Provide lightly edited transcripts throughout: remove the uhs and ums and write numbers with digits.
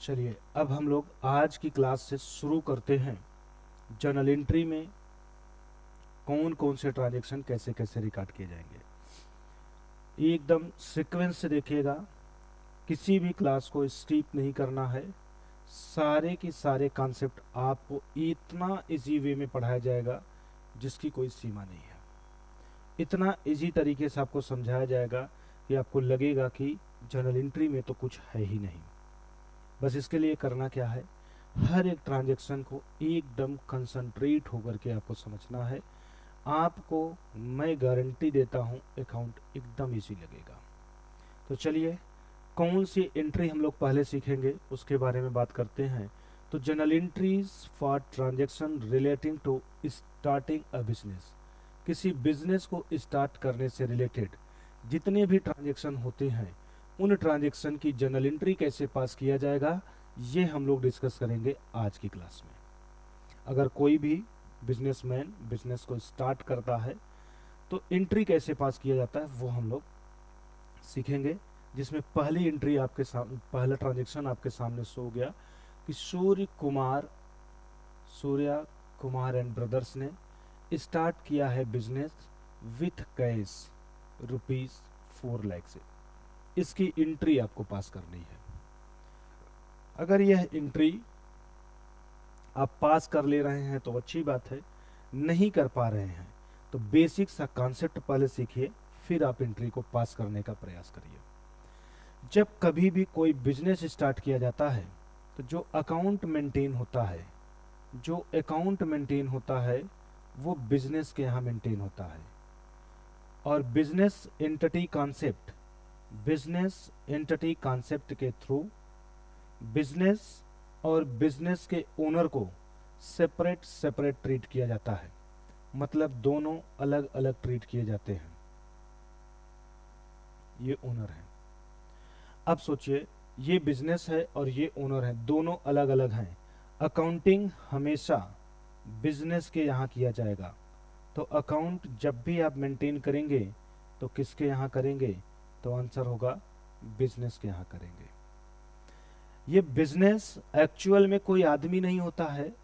चलिए अब हम लोग आज की क्लास से शुरू करते हैं। जर्नल एंट्री में कौन कौन से ट्रांजैक्शन कैसे कैसे रिकॉर्ड किए जाएंगे, एकदम सीक्वेंस से देखिएगा। किसी भी क्लास को स्किप नहीं करना है। सारे के सारे कॉन्सेप्ट आपको इतना इजी वे में पढ़ाया जाएगा जिसकी कोई सीमा नहीं है। इतना इजी तरीके से आपको समझाया जाएगा कि आपको लगेगा कि जर्नल एंट्री में तो कुछ है ही नहीं। बस इसके लिए करना क्या है, हर एक ट्रांजैक्शन को एकदम कंसंट्रेट होकर के आपको समझना है। आपको मैं गारंटी देता हूँ अकाउंट एकदम इजी लगेगा। तो चलिए कौन सी एंट्री हम लोग पहले सीखेंगे उसके बारे में बात करते हैं। तो journal entries for transaction relating to starting a business. किसी बिजनेस को स्टार्ट करने से रिलेटेड जितने भी ट्रांजैक्शन होते हैं उन ट्रांजैक्शन की जर्नल एंट्री कैसे पास किया जाएगा, ये हम लोग डिस्कस करेंगे आज की क्लास में। अगर कोई भी बिजनेसमैन बिजनेस को स्टार्ट करता है तो एंट्री कैसे पास किया जाता है वो हम लोग सीखेंगे। जिसमें पहली एंट्री आपके सामने, पहला ट्रांजैक्शन आपके सामने शो हो गया कि सूर्या कुमार एंड ब्रदर्स ने स्टार्ट किया है बिजनेस विथ कैश ₹4 लाख से। इसकी एंट्री आपको पास करनी है। अगर यह एंट्री आप पास कर ले रहे हैं तो अच्छी बात है, नहीं कर पा रहे हैं तो बेसिक सा कॉन्सेप्ट पहले सीखिए, फिर आप एंट्री को पास करने का प्रयास करिए। जब कभी भी कोई बिजनेस स्टार्ट किया जाता है तो जो अकाउंट मेंटेन होता है वो बिजनेस के यहाँ मेंटेन होता है। और बिजनेस एंटिटी कॉन्सेप्ट के थ्रू बिजनेस और बिजनेस के ओनर को सेपरेट ट्रीट किया जाता है। मतलब दोनों अलग अलग ट्रीट किए जाते हैं। ये ओनर है। अब सोचिए ये बिजनेस है और ये ओनर है, दोनों अलग अलग हैं। अकाउंटिंग हमेशा बिजनेस के यहाँ किया जाएगा। तो अकाउंट जब भी आप मेंटेन करेंगे तो किसके यहाँ करेंगे, तो आंसर होगा बिजनेस के यहाँ करेंगे। ये बिजनेस एक्चुअल में कोई आदमी नहीं होता है।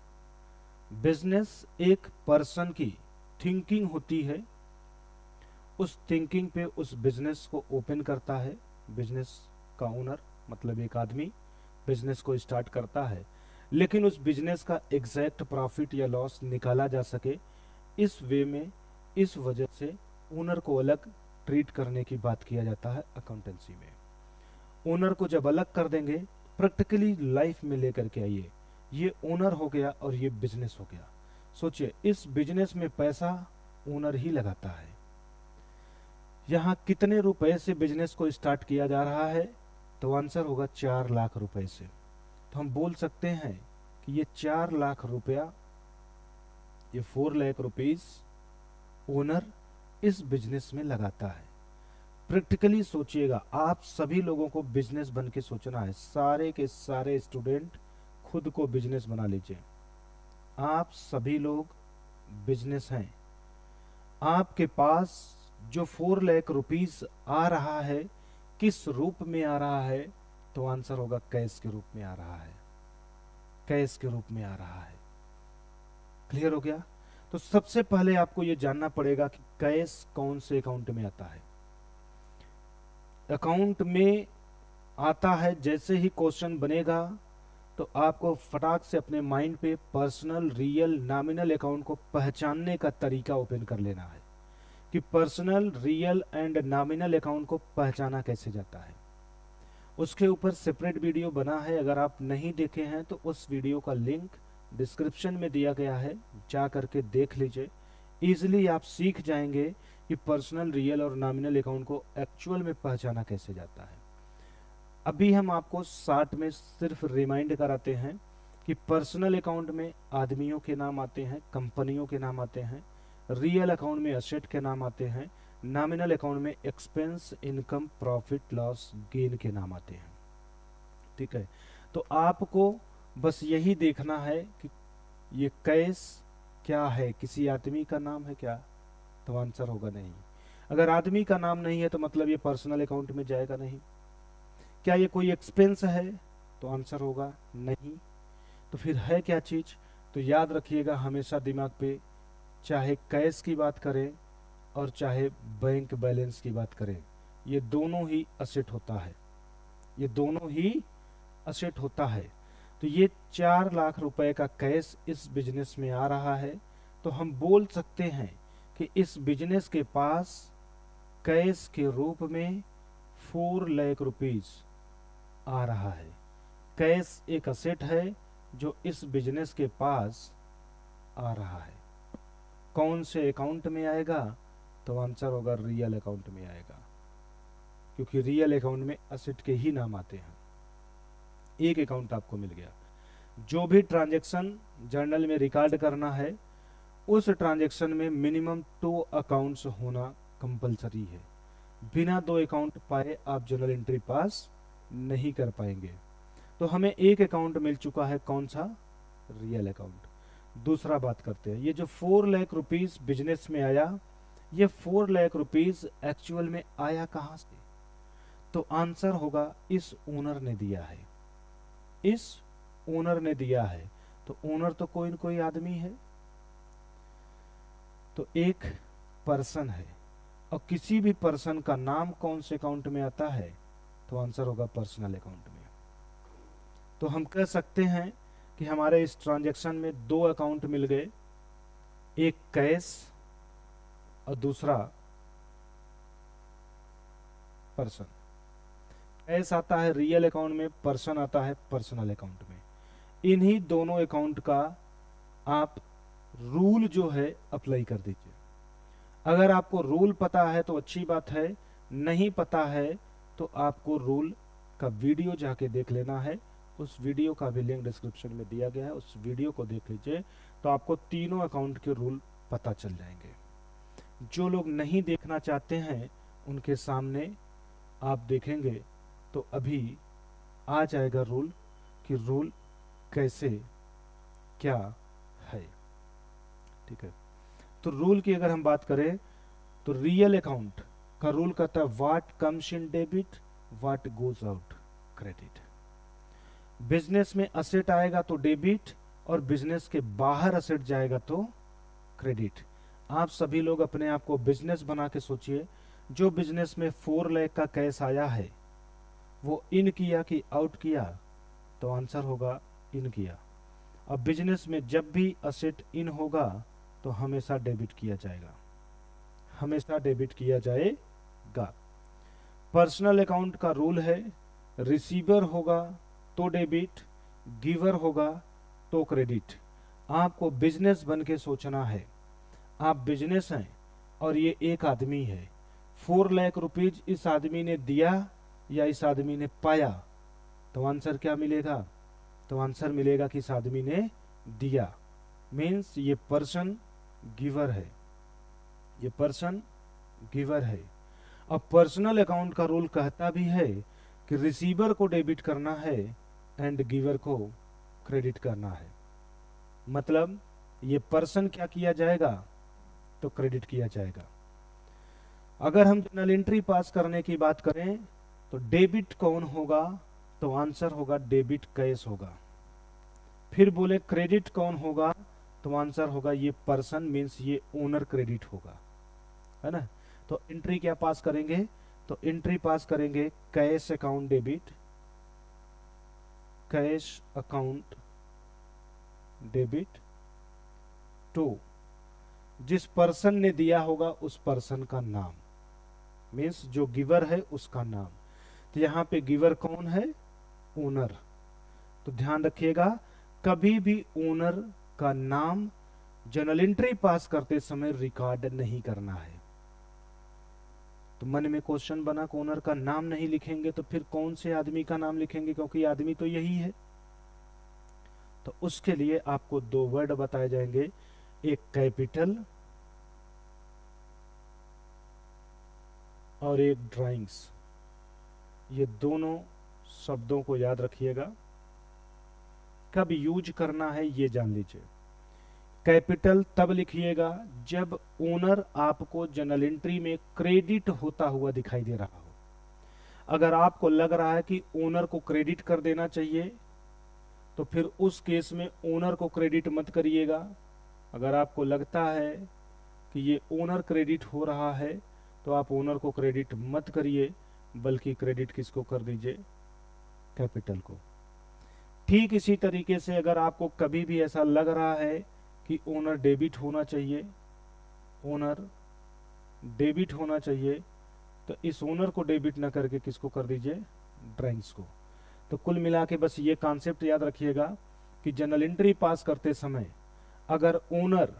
बिजनेस एक पर्सन की थिंकिंग होती है। उस थिंकिंग पे उस बिजनेस को ओपन करता है बिजनेस का ओनर, मतलब एक आदमी बिजनेस को स्टार्ट करता है। लेकिन उस बिजनेस का एग्जैक्ट प्रॉफिट या लॉस निकाला जा सके इस वे में, इस वजह से ओनर को अलग ट्रीट करने की बात किया जाता है अकाउंटेंसी में। ओनर को जब अलग कर देंगे, प्रैक्टिकली लाइफ में लेकर के आइए, ये ओनर हो गया और ये बिजनेस हो गया। सोचिए इस बिजनेस में पैसा ओनर ही लगाता है। यहाँ कितने रुपए से बिजनेस को स्टार्ट किया जा रहा है, तो आंसर होगा 4 लाख रुपए से। तो हम बोल सकते हैं कि ये 4 लाख रुपया, ये 4 लाख रुपीस ओनर इस बिजनेस में लगाता है। प्रैक्टिकली सोचिएगा, आप सभी लोगों को बिजनेस बन के सोचना है। सारे के सारे स्टूडेंट खुद को बिजनेस बना लीजिए। आप सभी लोग बिजनेस हैं। आपके पास जो 4 लाख रुपीस आ रहा है किस रूप में आ रहा है, तो आंसर होगा कैश के रूप में आ रहा है। कैश के रूप में आ रहा है। क्लियर हो गया। तो सबसे पहले आपको यह जानना पड़ेगा कि कैश कौन से अकाउंट में आता है। अकाउंट में आता है, जैसे ही क्वेश्चन बनेगा तो आपको फटाक से अपने माइंड पे पर्सनल, रियल, नॉमिनल अकाउंट को पहचानने का तरीका ओपन कर लेना है कि personal, real and nominal account को पहचाना कैसे जाता है। उसके ऊपर सेपरेट वीडियो बना है, अगर आप नहीं देखे हैं तो उस वीडियो का लिंक डिस्क्रिप्शन में दिया गया है, जा करके देख लीजिए। इजीली आप सीख जाएंगे कि पर्सनल, रियल और नॉमिनल अकाउंट को एक्चुअल में पहचाना कैसे जाता है। अभी हम आपको शॉर्ट में सिर्फ रिमाइंड कराते हैं कि पर्सनल अकाउंट में आदमियों के नाम आते हैं, कंपनियों के नाम आते हैं। रियल अकाउंट में एसेट के नाम आते हैं। नॉमिनल अकाउंट में expense, income, profit, loss, gain के नाम आते हैं। ठीक है। तो आपको बस यही देखना है कि ये कैश क्या है, किसी आदमी का नाम है क्या, तो आंसर होगा नहीं। अगर आदमी का नाम नहीं है तो मतलब ये पर्सनल अकाउंट में जाएगा नहीं। क्या ये कोई एक्सपेंस है, तो आंसर होगा नहीं। तो फिर है क्या चीज? तो याद रखिएगा हमेशा दिमाग पे, चाहे कैश की बात करें और चाहे बैंक बैलेंस की बात करें, ये दोनों ही असेट होता है, ये दोनों ही असेट होता है। तो ये 4 लाख रुपए का कैश इस बिजनेस में आ रहा है, तो हम बोल सकते हैं कि इस बिजनेस के पास कैश के रूप में 4 लाख रुपीज आ रहा है। कैश एक असेट है जो इस बिजनेस के पास आ रहा है। कौन से अकाउंट में आएगा? तो आंसर होगा रियल अकाउंट में आएगा, क्योंकि रियल अकाउंट में असेट के ही नाम आते हैं। एक अकाउंट आपको मिल गया। जो भी ट्रांजैक्शन जर्नल में रिकॉर्ड करना है, उस ट्रांजैक्शन में मिनिमम 2 अकाउंट्स होना कंपलसरी है। बिना 2 अकाउंट पाए आप जर्नल एंट्री पास नहीं कर पाएंगे। तो हमें एक अकाउंट मिल चुका है, कौन सा? Real account. दूसरा बात करते हैं, ये जो 4 लाख रुपीज बिजनेस में आया, ये 4 लाख रुपीज एक्चुअल में आया कहां से? तो आंसर होगा इस ओनर ने दिया है, इस ओनर ने दिया है। तो ओनर तो कोई न कोई आदमी है, तो एक पर्सन है, और किसी भी पर्सन का नाम कौन से अकाउंट में आता है? तो आंसर होगा पर्सनल अकाउंट में। तो हम कह सकते हैं कि हमारे इस ट्रांजैक्शन में 2 अकाउंट मिल गए, एक कैश और दूसरा पर्सन। कैश आता है रियल अकाउंट में, पर्सन आता है पर्सनल अकाउंट में। इन्हीं दोनों अकाउंट का आप रूल जो है अप्लाई कर दीजिए। अगर आपको रूल पता है तो अच्छी बात है, नहीं पता है तो आपको रूल का वीडियो जाके देख लेना है। उस वीडियो का भी लिंक डिस्क्रिप्शन में दिया गया है, उस वीडियो को देख लीजिए, तो आपको तीनों अकाउंट के रूल पता चल जाएंगे। जो लोग नहीं देखना चाहते हैं उनके सामने आप देखेंगे तो अभी आ जाएगा रूल, कि रूल कैसे क्या है। ठीक है, तो रूल की अगर हम बात करें तो रियल अकाउंट का रूल कहता है what comes in debit, what goes out credit. Business में असेट आएगा तो डेबिट, और बिजनेस के बाहर असेट जाएगा तो क्रेडिट। आप सभी लोग अपने आप को बिजनेस बना के सोचिए, जो बिजनेस में 4 लाख का कैश आया है वो इन किया कि आउट किया? तो आंसर होगा इन किया। अब बिजनेस में जब भी असेट इन होगा तो हमेशा डेबिट किया जाएगा, हमेशा डेबिट किया जाएगा। पर्सनल अकाउंट का रूल है रिसीवर होगा तो डेबिट, गिवर होगा तो क्रेडिट। आपको बिजनेस बन के सोचना है, आप बिजनेस हैं और ये एक आदमी है। 4 लाख रुपीज इस आदमी ने दिया या इस आदमी ने पाया? तो आंसर क्या मिलेगा? तो आंसर मिलेगा कि इस आदमी ने दिया। मीन्स ये पर्सन गिवर है, ये पर्सन गिवर है। अब पर्सनल अकाउंट का रूल कहता भी है कि रिसीवर को डेबिट करना है एंड गिवर को क्रेडिट करना है। मतलब ये पर्सन क्या किया जाएगा? तो क्रेडिट किया जाएगा। अगर हम जर्नल एंट्री पास करने की बात करें तो डेबिट कौन होगा? तो आंसर होगा डेबिट कैश होगा। फिर बोले क्रेडिट कौन होगा? तो आंसर होगा ये पर्सन, मीन्स ये ओनर क्रेडिट होगा, है ना। तो एंट्री क्या पास करेंगे? तो एंट्री पास करेंगे cash account debit, cash account debit to जिस पर्सन ने दिया होगा उस पर्सन का नाम, मीन्स जो गिवर है उसका नाम। तो यहां पे गिवर कौन है? ओनर। तो ध्यान रखिएगा कभी भी ओनर का नाम जर्नल एंट्री पास करते समय रिकॉर्ड नहीं करना है। तो मन में क्वेश्चन बना कि ओनर का नाम नहीं लिखेंगे तो फिर कौन से आदमी का नाम लिखेंगे, क्योंकि आदमी तो यही है। तो उसके लिए आपको 2 वर्ड बताए जाएंगे, एक कैपिटल और एक ड्राइंग्स। ये दोनों शब्दों को याद रखिएगा, कब यूज करना है ये जान लीजिए। कैपिटल तब लिखिएगा जब ओनर आपको जर्नल एंट्री में क्रेडिट होता हुआ दिखाई दे रहा हो। अगर आपको लग रहा है कि ओनर को क्रेडिट कर देना चाहिए तो फिर उस केस में ओनर को क्रेडिट मत करिएगा। अगर आपको लगता है कि ये ओनर क्रेडिट हो रहा है तो आप ओनर को क्रेडिट मत करिए, बल्कि क्रेडिट किसको कर दीजिए, कैपिटल को। ठीक इसी तरीके से अगर आपको कभी भी ऐसा लग रहा है कि ओनर डेबिट होना चाहिए, ओनर डेबिट होना चाहिए, तो इस ओनर को डेबिट ना करके किसको कर दीजिए, ड्राइंग्स को। तो कुल मिला के बस ये कॉन्सेप्ट याद रखिएगा कि जर्नल एंट्री पास करते समय अगर ओनर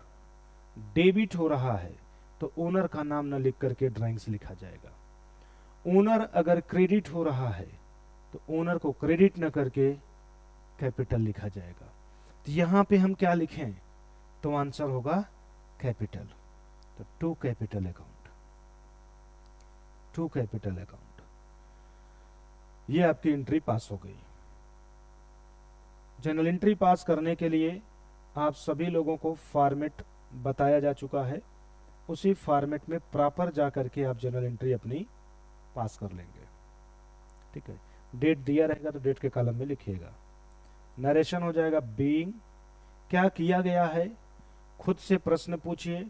डेबिट हो रहा है तो ओनर का नाम न लिख करके ड्राइंग्स लिखा जाएगा। ओनर अगर क्रेडिट हो रहा है तो ओनर को क्रेडिट न करके कैपिटल लिखा जाएगा। तो यहां पे हम क्या लिखें, तो आंसर होगा कैपिटल। तो to capital account, to capital account, ये आपकी एंट्री पास हो गई। जर्नल एंट्री पास करने के लिए आप सभी लोगों को फॉर्मेट बताया जा चुका है, उसी फॉर्मेट में प्रॉपर जा करके आप जर्नल एंट्री अपनी पास कर लेंगे। ठीक है, डेट दिया रहेगा तो डेट के कॉलम में लिखिएगा। नरेशन हो जाएगा बीइंग, क्या किया गया है, खुद से प्रश्न पूछिए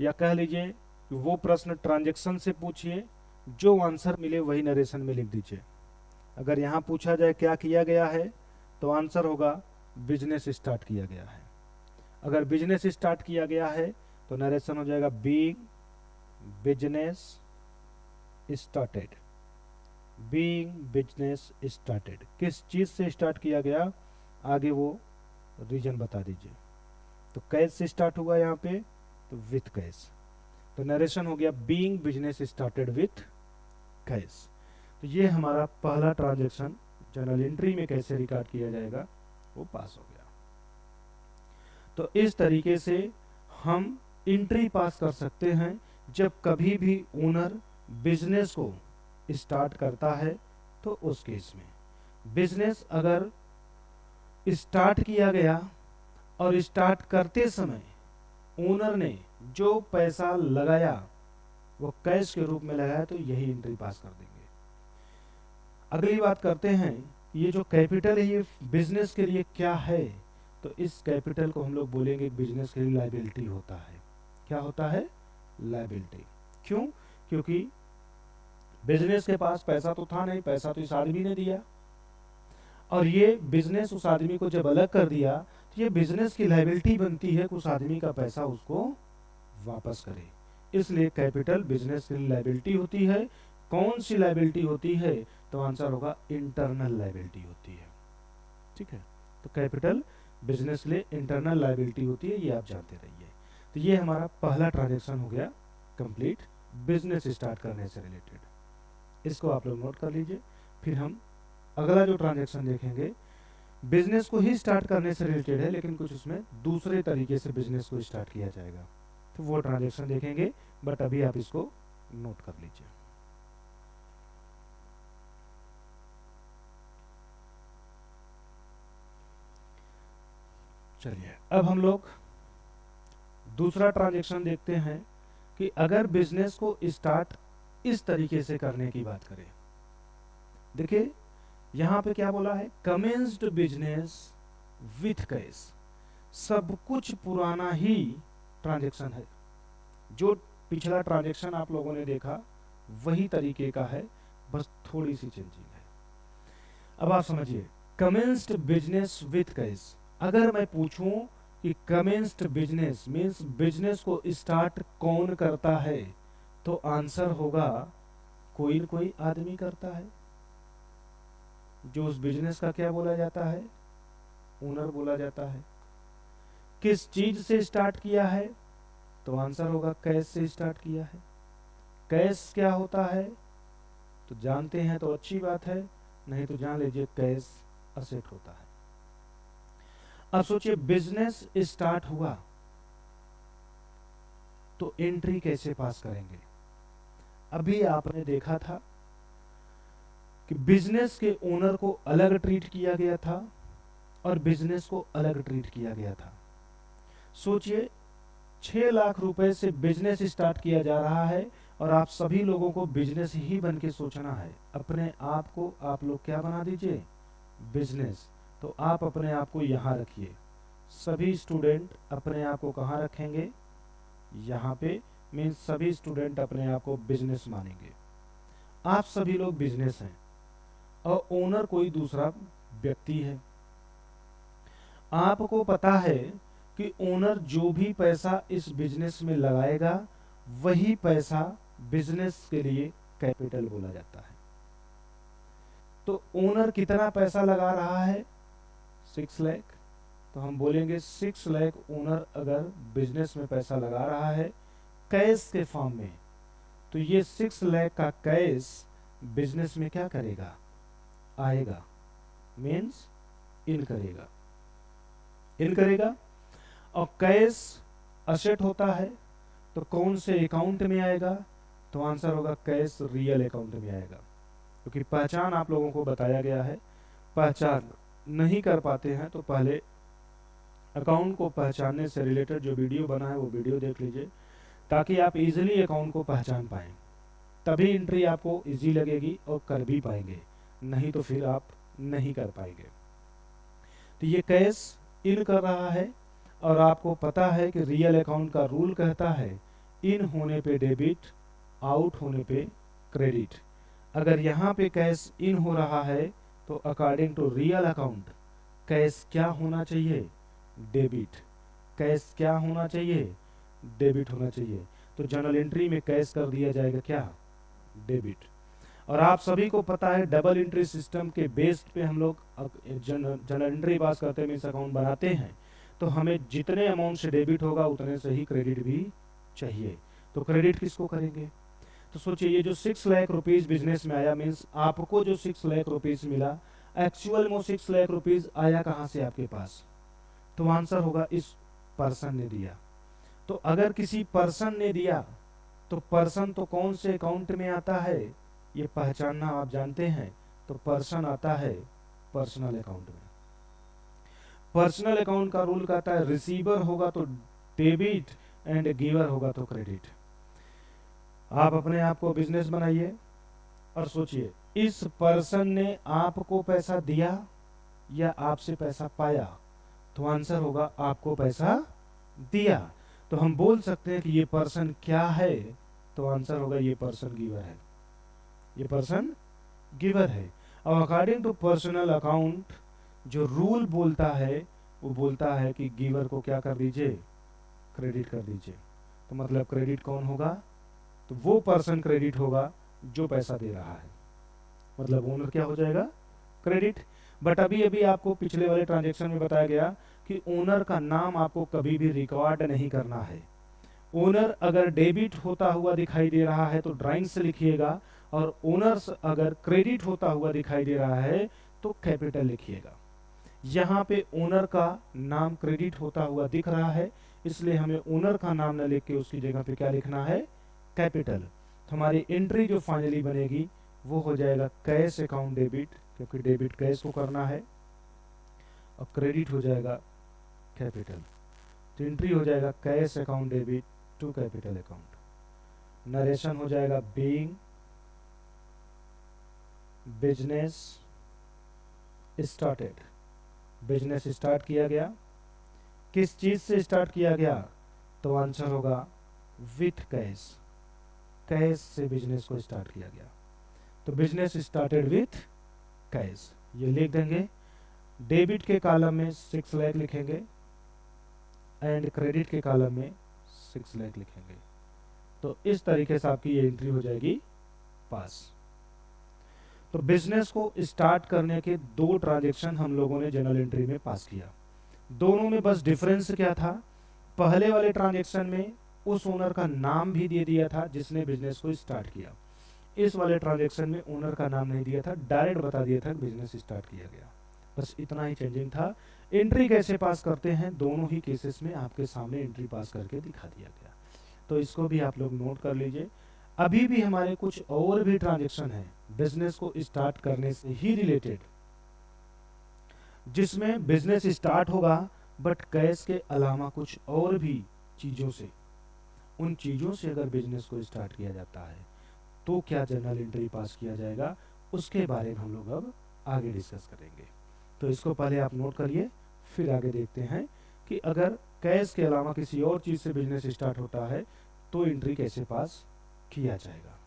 या कह लीजिए वो प्रश्न ट्रांजैक्शन से पूछिए, जो आंसर मिले वही नरेशन में लिख दीजिए। अगर यहाँ पूछा जाए क्या किया गया है तो आंसर होगा बिजनेस स्टार्ट किया गया है। अगर बिजनेस स्टार्ट किया गया है तो नरेशन हो जाएगा being business started, being business started. किस चीज से स्टार्ट किया गया आगे वो रीजन बता दीजिए। तो कैश से स्टार्ट हुआ यहाँ पे तो विथ कैश, तो नरेशन हो गया being business started with cash. तो ये हमारा पहला ट्रांजैक्शन जर्नल एंट्री में कैसे रिकॉर्ड किया जाएगा वो पास हो गया। तो इस तरीके से हम एंट्री पास कर सकते हैं जब कभी भी ओनर बिजनेस को स्टार्ट करता है। तो उस केस में बिजनेस अगर स्टार्ट किया गया और स्टार्ट करते समय ओनर ने जो पैसा लगाया वो कैश के रूप में लगाया तो यही एंट्री पास कर देंगे। अगली बात करते हैं, ये जो कैपिटल है ये बिजनेस के लिए क्या है, तो इस कैपिटल को हम लोग बोलेंगे बिजनेस के लिए लायबिलिटी होता है। क्या होता है, लायबिलिटी। क्यों, क्योंकि बिजनेस के पास पैसा तो था नहीं, पैसा तो इस आदमी ने दिया, और ये बिजनेस उस आदमी को जब अलग कर दिया तो ये बिजनेस की लायबिलिटी बनती है कि उस आदमी का पैसा उसको वापस करे। इसलिए कैपिटल बिजनेस की लायबिलिटी होती है। कौन सी लायबिलिटी होती है, तो आंसर होगा इंटरनल लायबिलिटी होती है। ठीक है, तो कैपिटल बिजनेस के लिए इंटरनल लायबिलिटी होती है, ये आप जानते रहिए। तो ये हमारा पहला ट्रांजैक्शन हो गया कंप्लीट बिजनेस स्टार्ट करने से रिलेटेड। इसको आप लोग नोट कर लीजिए। फिर हम अगला जो ट्रांजैक्शन देखेंगे बिजनेस को ही स्टार्ट करने से रिलेटेड है, लेकिन कुछ उसमें दूसरे तरीके से बिजनेस को स्टार्ट किया जाएगा, तो वो ट्रांजैक्शन देखेंगे। बट अभी आप इसको नोट कर लीजिए। चलिए अब हम लोग दूसरा ट्रांजैक्शन देखते हैं कि अगर बिजनेस को स्टार्ट इस तरीके से करने की बात करें। देखिए यहां पे क्या बोला है, कमेंस्ड बिजनेस विथ कैश। सब कुछ पुराना ही ट्रांजैक्शन है, जो पिछला ट्रांजैक्शन आप लोगों ने देखा वही तरीके का है, बस थोड़ी सी चेंजिंग है। अब आप समझिए, कमेंस्ड बिजनेस विथ कैश। अगर मैं पूछूं कि कमेंस्ड बिजनेस मींस बिजनेस को स्टार्ट कौन करता है, तो आंसर होगा कोई न कोई आदमी करता है, जो उस बिजनेस का क्या बोला जाता है, ओनर बोला जाता है। किस चीज से स्टार्ट किया है, तो आंसर होगा कैश से स्टार्ट किया है। कैश क्या होता है तो जानते हैं तो अच्छी बात है, नहीं तो जान लीजिए कैश असेट होता है। अब सोचिए बिजनेस स्टार्ट हुआ तो एंट्री कैसे पास करेंगे। अभी आपने देखा था कि बिजनेस के ओनर को अलग ट्रीट किया गया था और बिजनेस को अलग ट्रीट किया गया था। सोचिए 6 लाख रुपए से बिजनेस स्टार्ट किया जा रहा है और आप सभी लोगों को बिजनेस ही बन के सोचना है। अपने आप को आप लोग क्या बना दीजिए, बिजनेस। तो आप अपने आप को यहाँ रखिए। सभी स्टूडेंट अपने आप को कहाँ रखेंगे? यहाँ पे। मीन्स सभी स्टूडेंट अपने आप को बिजनेस मानेंगे। आप सभी लोग बिजनेस हैं और ओनर कोई दूसरा व्यक्ति है। आपको पता है कि ओनर जो भी पैसा इस बिजनेस में लगाएगा वही पैसा बिजनेस के लिए कैपिटल बोला जाता है। तो ओनर कितना पैसा लगा रहा है? 6 लाख। तो हम बोलेंगे 6 लाख ओनर अगर बिजनेस में पैसा लगा रहा है कैश के फॉर्म में, तो ये 6 लाख का कैश बिजनेस में क्या करेगा? आएगा। मीन्स इन करेगा। इन करेगा। और कैश असेट होता है तो कौन से अकाउंट में आएगा? तो आंसर होगा कैश रियल अकाउंट में आएगा। क्योंकि पहचान आप लोगों को बताया गया है। पहचान नहीं कर पाते हैं तो पहले अकाउंट को पहचानने से रिलेटेड जो वीडियो बना है वो वीडियो देख लीजिए, ताकि आप इजीली अकाउंट को पहचान पाएं। तभी एंट्री आपको इजी लगेगी और कर भी पाएंगे, नहीं तो फिर आप नहीं कर पाएंगे। तो ये कैश इन कर रहा है और आपको पता है कि रियल अकाउंट का रूल कहता है इन होने पे डेबिट, आउट होने पे क्रेडिट। अगर यहाँ पे कैश इन हो रहा है तो according to real account cash क्या होना चाहिए? डेबिट। कैश क्या होना चाहिए? डेबिट होना चाहिए। तो जर्नल एंट्री में कैश कर दिया जाएगा क्या? डेबिट। और आप सभी को पता है डबल एंट्री सिस्टम के बेस पे हम लोग जर्नल एंट्री पास करते हैं, मीन्स अकाउंट बनाते हैं, तो हमें जितने अमाउंट से डेबिट होगा उतने से ही क्रेडिट भी चाहिए। तो क्रेडिट किसको करेंगे? तो सोचिए ये जो 6 लाख रुपीज बिजनेस में आया, मीन्स आपको जो 6 लाख रुपीज मिला, एक्चुअल में 6 लाख रुपीज आया कहां से आपके पास? तो आंसर होगा इस पर्सन ने दिया। तो अगर किसी पर्सन ने दिया तो पर्सन तो कौन से अकाउंट में आता है ये पहचानना आप जानते हैं। तो पर्सन आता है पर्सनल अकाउंट में। पर्सनल अकाउंट का रूल कहता है रिसीवर होगा तो डेबिट एंड गिवर होगा तो क्रेडिट। आप अपने आप को बिजनेस बनाइए और सोचिए इस पर्सन ने आपको पैसा दिया या आपसे पैसा पाया? तो आंसर होगा आपको पैसा दिया। तो हम बोल सकते हैं कि ये पर्सन क्या है? तो आंसर होगा ये पर्सन गिवर है। ये पर्सन गिवर है। और अकॉर्डिंग टू पर्सनल अकाउंट जो रूल बोलता है वो बोलता है कि गिवर को क्या कर दीजिए? क्रेडिट कर दीजिए। तो मतलब क्रेडिट कौन होगा? तो वो पर्सन क्रेडिट होगा जो पैसा दे रहा है। मतलब ओनर क्या हो जाएगा? क्रेडिट। बट अभी अभी आपको पिछले वाले ट्रांजेक्शन में बताया गया कि ओनर का नाम आपको कभी भी रिकॉर्ड नहीं करना है। ओनर अगर डेबिट होता हुआ दिखाई दे रहा है तो ड्राइंग से लिखिएगा, और ओनर्स अगर क्रेडिट होता हुआ दिखाई दे रहा है तो कैपिटल लिखिएगा। यहाँ पे ओनर का नाम क्रेडिट होता हुआ दिख रहा है, इसलिए हमें ओनर का नाम न लिख के उसकी जगह पे क्या लिखना है? कैपिटल। तो हमारी एंट्री जो फाइनली बनेगी वो हो जाएगा कैश अकाउंट डेबिट, क्योंकि डेबिट कैश को करना है, और क्रेडिट हो जाएगा कैपिटल। तो एंट्री हो जाएगा cash account debit to capital account. Narration हो जाएगा being business started. Business start किया गया। किस चीज से स्टार्ट किया गया? तो आंसर होगा विथ कैश। कैश से बिजनेस को स्टार्ट किया गया। तो बिजनेस स्टार्टेड विथ कैश, ये लिख देंगे। डेबिट के कॉलम में 6 लाख लिखेंगे एंड क्रेडिट के कॉलम में 6 लाख लिखेंगे। तो इस तरीके से आपकी ये एंट्री हो जाएगी पास। तो बिजनेस को स्टार्ट करने के 2 ट्रांजैक्शन हम लोगों ने जनरल एंट्री में पास किया। दोनों में बस डिफरेंस क्या था? पहले वाले ट्रांजैक्शन में उस ओनर का नाम भी दे दिया था जिसने बिजनेस को स्टार्ट किया। इस वाले ट्रांजैक्शन में ओनर का नाम नहीं दिया था, डायरेक्ट बता दिया था बिजनेस स्टार्ट किया गया। बस इतना ही चेंजिंग था। एंट्री कैसे पास करते हैं दोनों ही केसेस में आपके सामने एंट्री पास करके दिखा दिया गया। तो इसको भी आप लोग नोट कर लीजिए। अभी भी हमारे कुछ और भी ट्रांजैक्शन है बिजनेस को स्टार्ट करने से ही रिलेटेड, जिसमें बिजनेस स्टार्ट होगा बट कैश के अलावा कुछ और भी चीजों से, उन चीजों से अगर बिजनेस को स्टार्ट किया जाता है तो क्या जनरल एंट्री पास किया जाएगा, उसके बारे में हम लोग अब आगे डिस्कस करेंगे। तो इसको पहले आप नोट करिए, फिर आगे देखते हैं कि अगर कैश के अलावा किसी और चीज़ से बिजनेस स्टार्ट होता है तो एंट्री कैसे पास किया जाएगा।